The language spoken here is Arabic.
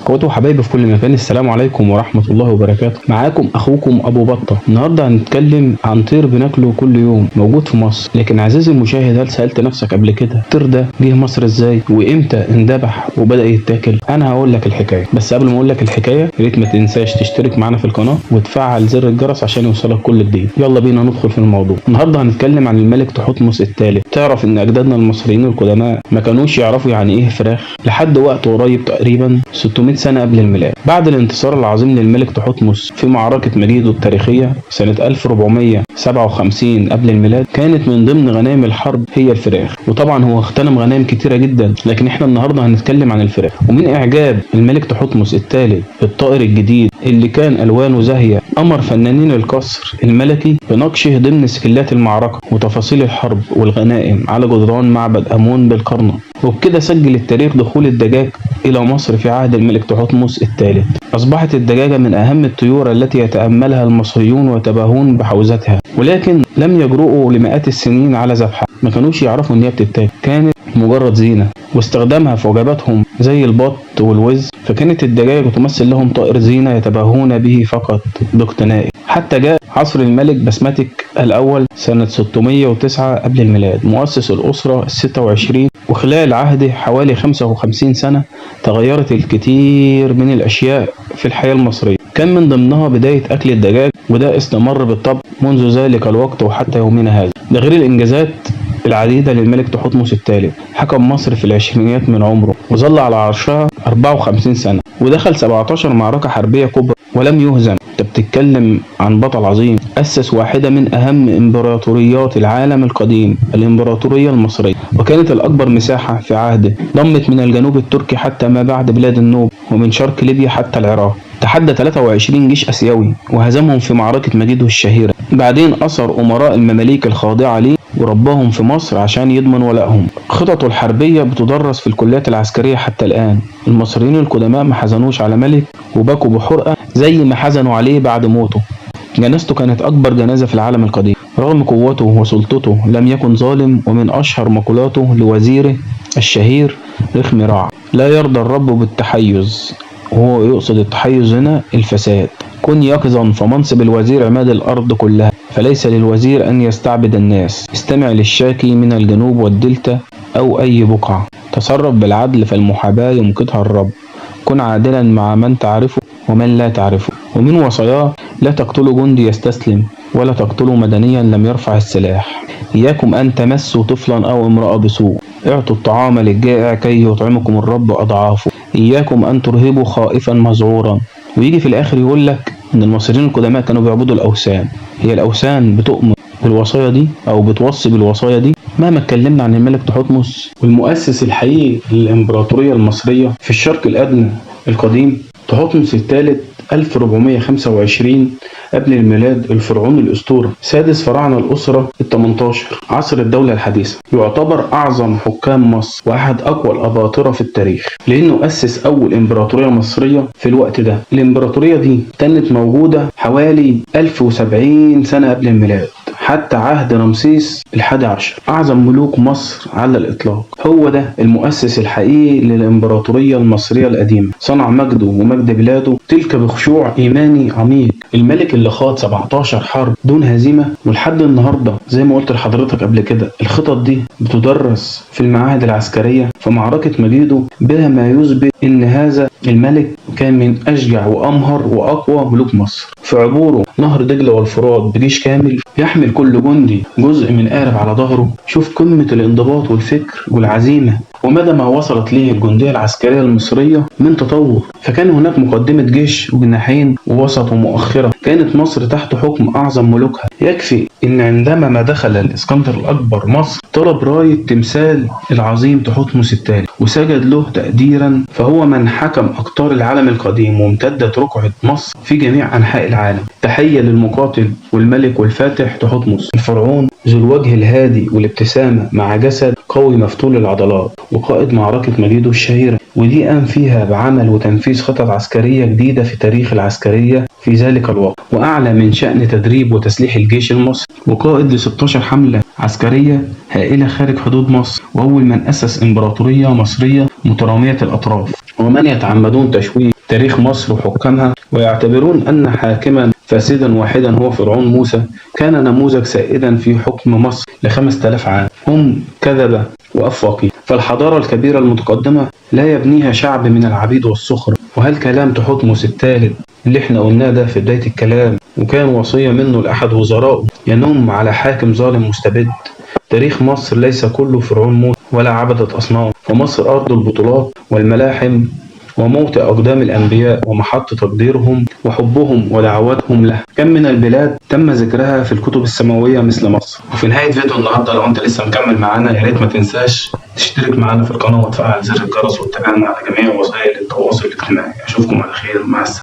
اخواتي وحبايبي في كل مكان، السلام عليكم ورحمة الله وبركاته. معاكم اخوكم ابو بطة. النهارده هنتكلم عن طير بناكله كل يوم موجود في مصر. لكن عزيزي المشاهد، هل سألت نفسك قبل كده الطير ده جه مصر ازاي وامتى اندبح وبدأ يتاكل؟ انا هقول لك الحكاية، بس قبل ما اقول لك الحكاية يا ريت ما تنساش تشترك معانا في القناة وتفعل زر الجرس عشان يوصلك كل جديد. يلا بينا ندخل في الموضوع. النهارده هنتكلم عن الملك تحتمس الثالث. تعرف ان اجدادنا المصريين القدماء ما كانوش يعرفوا يعني ايه فراخ لحد وقت قريب، تقريبا 600 سنة قبل الميلاد. بعد الانتصار العظيم للملك تحتمس في معركة مجيدو التاريخية سنة 1457 قبل الميلاد، كانت من ضمن غنائم الحرب هي الفراخ. وطبعا هو اغتنم غنائم كتيرة جدا، لكن احنا النهارده هنتكلم عن الفراخ. ومن اعجاب الملك تحتمس الثالث بالطائر الجديد اللي كان الوانه زاهية، امر فنانين القصر الملكي بنقشه ضمن سجلات المعركة وتفاصيل الحرب والغنائم على جدران معبد امون بالقرنة. وبكده سجل التاريخ دخول الدجاج الى مصر في عهد الملك تحتمس الثالث. اصبحت الدجاجة من اهم الطيور التي يتأملها المصريون ويتباهون بحوزتها، ولكن لم يجرؤوا لمئات السنين على ذبحها. ما كانوش يعرفوا ان هي بتتاكل، كانت مجرد زينة، واستخدامها في وجباتهم زي البط والوز. فكانت الدجاجة تمثل لهم طائر زينة يتباهون به فقط باقتنائه. حتى جاء عصر الملك بسمتك الأول سنة 609 قبل الميلاد، مؤسس الأسرة ال26. وخلال عهده حوالي 55 سنة تغيرت الكثير من الأشياء في الحياة المصرية، كان من ضمنها بداية أكل الدجاج، وده استمر بالطبع منذ ذلك الوقت وحتى يومنا هذا. ده غير الإنجازات العديدة للملك تحتمس الثالث. حكم مصر في العشرينيات من عمره وظل على عرشها 54 سنة، ودخل 17 معركة حربية كبرى ولم يهزم. انت بتتكلم عن بطل عظيم أسس واحدة من أهم إمبراطوريات العالم القديم، الإمبراطورية المصرية، وكانت الأكبر مساحة في عهده. ضمت من الجنوب التركي حتى ما بعد بلاد النوب، ومن شرق ليبيا حتى العراق. تحدى 23 جيش آسيوي وهزمهم في معركة مجيدو الشهيرة. بعدين أسر أمراء المماليك الخاضعة ليه ورباهم في مصر عشان يضمن ولائهم. خططه الحربية بتدرس في الكليات العسكرية حتى الآن. المصريين القدماء ما حزنوش على ملك وبكوا بحرقة زي ما حزنوا عليه بعد موته. جنازته كانت أكبر جنازة في العالم القديم. رغم قوته وسلطته لم يكن ظالم، ومن أشهر مقولاته لوزيره الشهير رخم راع: لا يرضى الرب بالتحيز. وهو يقصد التحيز هنا الفساد. كن يقظا، فمنصب الوزير عماد الأرض كلها، فليس للوزير أن يستعبد الناس. استمع للشاكي من الجنوب والدلتا أو أي بقعة. تصرف بالعدل، فالمحاباة يمقتها الرب. كن عادلا مع من تعرفه ومن لا تعرفه. ومن وصاياه: لا تقتلوا جندي يستسلم، ولا تقتلوا مدنيا لم يرفع السلاح. إياكم أن تمسوا طفلا أو امرأة بسوء. اعطوا الطعام للجائع كي يطعمكم الرب أضعافه. إياكم أن ترهبوا خائفا مذعورا. ويجي في الآخر يقول لك إن المصريين القدماء كانوا بيعبدوا الأوثان. هي الأوثان بتؤمن بالوصايا دي أو بتوصي بالوصايا دي؟ مهما اتكلمنا عن الملك تحتمس والمؤسس الحقيقي للإمبراطورية المصرية في الشرق الأدنى القديم، تحتمس الثالث 1425 قبل الميلاد، الفرعون الأسطوري، سادس فراعنة الأسرة ال18 عصر الدولة الحديثة. يعتبر أعظم حكام مصر وأحد أقوى الأباطرة في التاريخ، لأنه أسس أول إمبراطورية مصرية في الوقت ده. الإمبراطورية دي كانت موجودة حوالي 1070 سنة قبل الميلاد، حتى عهد رمسيس ال11، أعظم ملوك مصر على الإطلاق. هو ده المؤسس الحقيقي للإمبراطورية المصرية القديمة. صنع مجده ومجد بلاده تلك بخشوع إيماني عميق. الملك اللي خاض 17 حرب دون هزيمة، ولحد النهاردة زي ما قلت لحضرتك قبل كده الخطط دي بتدرس في المعاهد العسكرية. في معركة مجيدو بها ما يثبت إن هذا الملك كان من أشجع وأمهر وأقوى ملوك مصر. في عبوره نهر دجلة والفرات بجيش كامل يحمل كل جندي جزء من قارب على ظهره. شوف قمة الانضباط والفكر والعزيمة، ومدى ما وصلت ليه الجندية العسكرية المصرية من تطور. فكان هناك مقدمة جيش وجناحين ووسط ومؤخرة. كانت مصر تحت حكم أعظم ملوكها. يكفي إن عندما ما دخل الإسكندر الأكبر مصر طلب راية تمثال العظيم تحتمس الثالث وسجد له تقديرا، فهو من حكم أقطار العالم القديم، وامتدت رقعة مصر في جميع أنحاء العالم. تحية للمقاتل والملك والفاتح تحتمس، الفرعون ذو الوجه الهادي والابتسامة مع جسد قوي مفتول العضلات، وقائد معركة مجيدو الشهيرة، ودي قام فيها بعمل وتنفيذ خطط عسكرية جديدة في تاريخ العسكرية في ذلك الوقت، وأعلى من شأن تدريب وتسليح الجيش المصري، وقائد ل 16 حملة عسكرية هائلة خارج حدود مصر، وأول من أسس إمبراطورية مصرية مترامية الأطراف. ومن يتعمدون تشويه تاريخ مصر وحكامها، ويعتبرون أن حاكما فاسدا واحدا هو فرعون موسى كان نموذج سائدا في حكم مصر ل5000 عام. هم كذبة وأفاقين. فالحضارة الكبيرة المتقدمة لا يبنيها شعب من العبيد والسخرة. وهل كلام تحتمس الثالث اللي احنا قلناه ده في بداية الكلام وكان وصية منه لأحد وزرائه ينم على حاكم ظالم مستبد؟ تاريخ مصر ليس كله فرعون موسى ولا عبدة أصنام، فمصر أرض البطولات والملاحم وموطئ أقدام الأنبياء ومحط تقديرهم وحبهم ودعواتهم له. كم من البلاد تم ذكرها في الكتب السماوية مثل مصر. وفي نهاية فيديو النهاردة لو أنت لسه مكمل معانا يا ريت ما تنساش تشترك معانا في القناة وتفعل زر الجرس وتتابعنا على جميع وسائل التواصل الاجتماعي. أشوفكم على خير، مع السلامة.